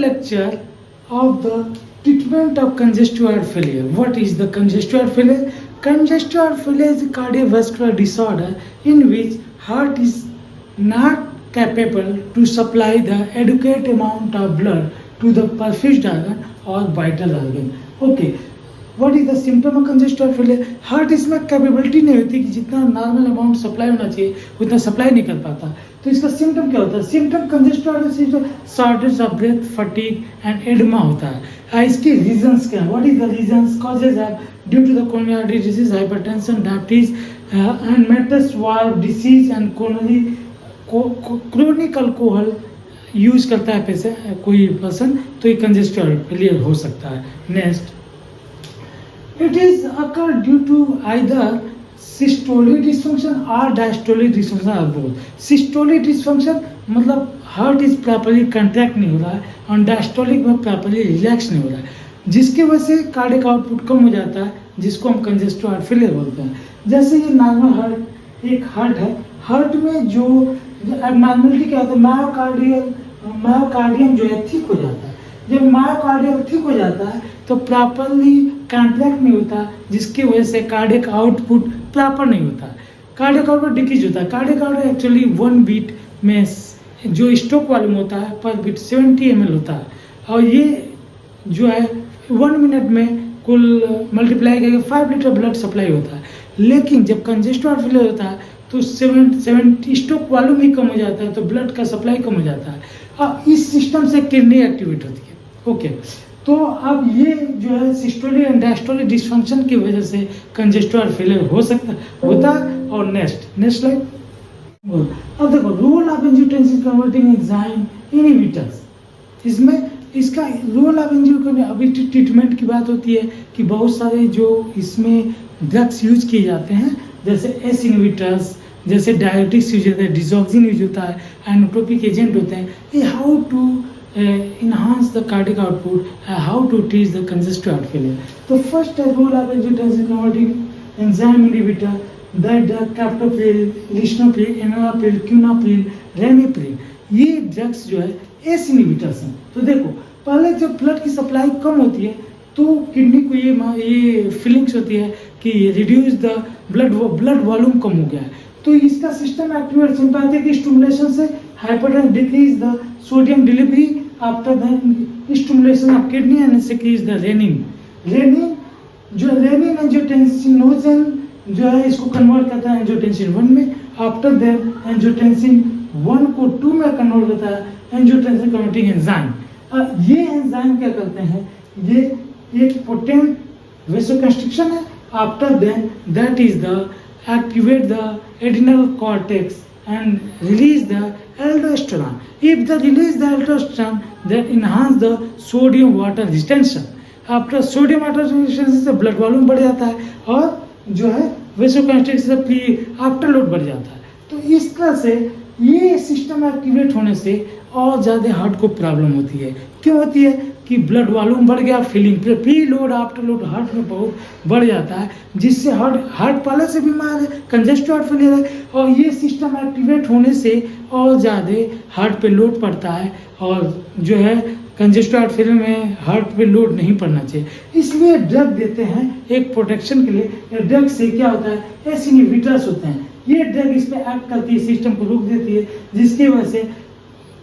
lecture of the treatment of congestive heart failure. What is the congestive heart failure? Congestive heart failure is a cardiovascular disorder in which heart is not capable to supply the adequate amount of blood to the perfused organ or vital organ. Okay. What is the symptom of congestive heart failure? Heart इसमें capability नहीं होती कि जितना normal amount supply होना चाहिए उतना supply नहीं कर पाता. तो इसका सिम्टम क्या होता है? सिम्टम कंजेस्टिव हार्ट से shortage of breath, fatigue and edema होता है. इसके रीजंस क्या है? What is the reasons? Causes are due to the coronary artery disease, hypertension, diabetes and mitral valve disease and coronary chronic alcohol use करता है कोई person, तो ये कंजेस्टिव हार्ट फेलियर हो सकता है. Next, it is occur due to either systolic dysfunction or diastolic dysfunction or both. Systolic dysfunction मतलब heart is properly contract नहीं हो रहा है और डायस्टोलिक में प्रॉपर्ली रिलैक्स नहीं हो रहा है, जिसकी वजह से कार्डियक आउटपुट कम हो जाता है, जिसको हम कंजेस्टिव हार्ट फेलियर बोलते हैं. जैसे ये नॉर्मल हार्ट एक हार्ट है, हार्ट में जो एबनॉर्मलिटी क्या होता है? मायोकार्डियम जो है थिक हो जाता है. जब मायोकार्डियम थिक हो जाता है तो प्रॉपरली कॉन्ट्रैक्ट नहीं होता, जिसकी वजह से कार्डियक आउटपुट प्रॉपर नहीं होता, कार्डियक आउटपुट डिक्रीज होता है. कार्डियक आउटपुट एक्चुअली 1 बीट में जो स्ट्रोक वॉल्यूम होता है पर बीट 70 ml होता है, और ये जो है 1 मिनट में कुल मल्टीप्लाई करके 5 लीटर ब्लड सप्लाई होता है. लेकिन जब कंजेस्टिव हार्ट फेलियर होता है तो 70 स्ट्रोक वॉल्यूम ही कम हो जाता है, तो ब्लड का सप्लाई कम हो जाता है. अब इस सिस्टम से किडनी एक्टिवेट होती है. ओके, तो अब ये जो है सिस्टोलिक एंड डायस्टोलिक डिसफंक्शन की वजह से कंजेस्टिव हार्ट फेलियर होता है. और नेक्स्ट स्लाइड. अब देखो, role of angiotensin converting enzyme inhibitors. इसमें इसका रोल ऑफ एंजियोटेंसिन, अभी ट्रीटमेंट की बात होती है कि बहुत सारे जो इसमें ड्रग्स यूज किए जाते हैं, जैसे एस इनहिबिटर्स, जैसे डायरेटिक्स यूज होता है, डिजॉक्सिन यूज होता है, एनोट्रोपिक एजेंट होते हैं. ये how to enhance the cardiac output, how to treat the congestive heart failure. So first role of angiotensin converting enzyme inhibitor, that the captopril, lisinopril, enalapril, quinapril, ramipril, ये drugs जो है S inhibitors हैं. तो देखो, पहले जब blood की supply कम होती है तो किडनी को ये फीलिंग्स होती है कि रिड्यूस द ब्लड वॉल्यूम कम हो गया है, तो इसका सिस्टम एक्टिवेट सिंपैथिक स्टिमुलेशन से hypertension decrease the sodium delivery after the stimulation of kidney and secretes the renin. Renin angiotensinogen जो है इसको कन्वर्ट करता है एंजियोटेंसिन 1 में. आफ्टर दैट एंजियोटेंसिन 1 को 2 में कन्वर्ट करता है एंजियोटेंसिन कन्वर्टिंग एंजाइम. ये एंजाइम क्या करते हैं? ये एक पोटेंट वेसोकंस्ट्रिक्शन है. After then that is the activate the adrenal cortex and release the aldosterone. If they release the aldosterone, that enhance the sodium water retention. After sodium water retention से blood volume बढ़ जाता है और जो है vasoconstriction से after load बढ़ जाता है. तो इस तरह से ये सिस्टम एक्टिवेट होने से और ज़्यादा हार्ट को प्रॉब्लम होती है. क्यों होती है? कि ब्लड वॉल्यूम बढ़ गया, feeling pre load after load heart में बहुत बढ़ जाता है, जिससे हार्ट पहले से बीमार है, कंजेस्टिव हार्ट फेलियर है, और ये सिस्टम एक्टिवेट होने से और ज़्यादा हार्ट पे लोड पड़ता है, और जो है कंजेस्टिव हार्ट फेलियर में हार्ट पे लोड नहीं पड़ना चाहिए. इसलिए ड्रग देते हैं एक प्रोटेक्शन के लिए. ड्रग से क्या होता है? एस इनहिबिटर्स होते हैं. ये ड्रग इस पर एक्ट करती है, सिस्टम को रोक देती है, जिसकी वजह से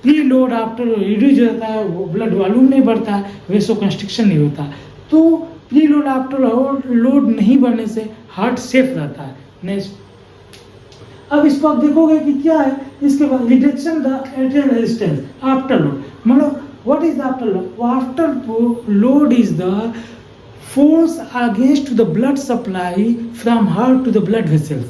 प्री लोड आफ्टर रिड्यूज हो जाता है, वो ब्लड वॉल्यूम नहीं बढ़ता है, वेसोकंस्ट्रिक्शन नहीं होता. तो प्री लोड आफ्टर लोड नहीं बढ़ने से हार्ट सेफ रहता है. नेक्स्ट, अब इसको आप देखोगे कि क्या है. इसके बाद reduction the atrial resistance afterload. मतलब what is afterload? Afterload is the force against the blood supply from heart to the blood vessels.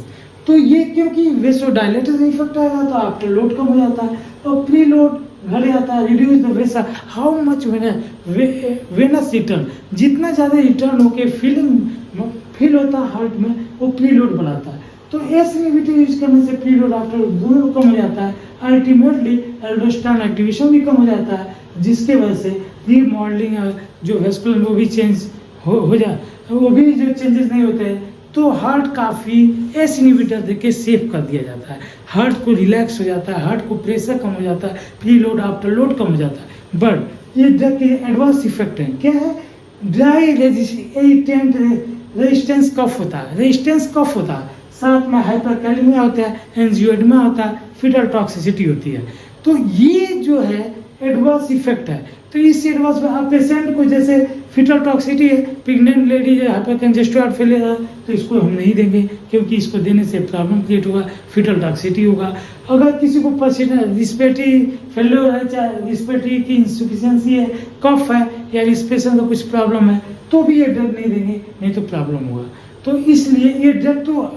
तो ये क्योंकि वेसोडाइलेटर इफेक्ट आएगा तो आफ्टर लोड कम हो जाता है, और प्री लोड घट जाता है. Reduce the vessel, how much venous return, जितना ज़्यादा रिटर्न होके फील होता है हार्ट में, वो प्री लोड बढ़ाता है. तो एस इनहिबिटर यूज करने से प्री लोड आफ्टर दोनों कम हो जाता है. अल्टीमेटली एल्डोस्टेरोन एक्टिवेशन भी कम हो जाता है, जिसके वजह से रीमॉडलिंग जो वेस्कुलर वो भी चेंज हो जाए, वो भी जो चेंजेस नहीं होते हैं, तो हार्ट काफ़ी एस इनहिबिटर देके सेफ कर दिया जाता है. हार्ट को रिलैक्स हो जाता है, हार्ट को प्रेशर कम हो जाता है, प्री लोड आफ्टर लोड कम हो जाता है. बट ये ड्रग के एडवर्स इफेक्ट हैं। क्या है? ड्राई रेजिस्टेंट रेजिस्टेंस कफ होता है, रेजिस्टेंस कफ होता है, साथ में हाइपरकैलेमिया होता है, एंजियोइडेमा होता है, फीटल टॉक्सिसिटी होती है। तो ये जो है एडवर्स इफेक्ट है। तो इस एडवर्स में आप पेशेंट को, जैसे फीटल टॉक्सिसिटी है, प्रेग्नेंट लेडी है, हाइपर कंजेस्टिव हार्ट फेलियर है, तो इसको हम नहीं देंगे क्योंकि इसको देने से प्रॉब्लम क्रिएट होगा, फीटल टॉक्सिसिटी होगा। अगर किसी को रिस्पिरेटरी फेलियर है, चाहे रिस्पिरेटरी की इंसफिशियंसी है, कफ है या रिस्पिरेशन का कुछ प्रॉब्लम है, तो भी ये ड्रग नहीं देंगे, नहीं तो प्रॉब्लम होगा। तो इसलिए ये ड्रग तो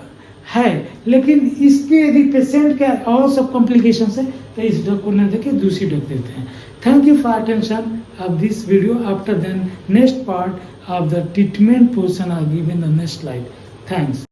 है, लेकिन इसके यदि पेशेंट का और सब कॉम्प्लिकेशन है तो इस ड्रग को न देके दूसरी ड्रग देते हैं। Thank you for attention of this video. After then next part of the treatment portion are given the next slide. Thanks.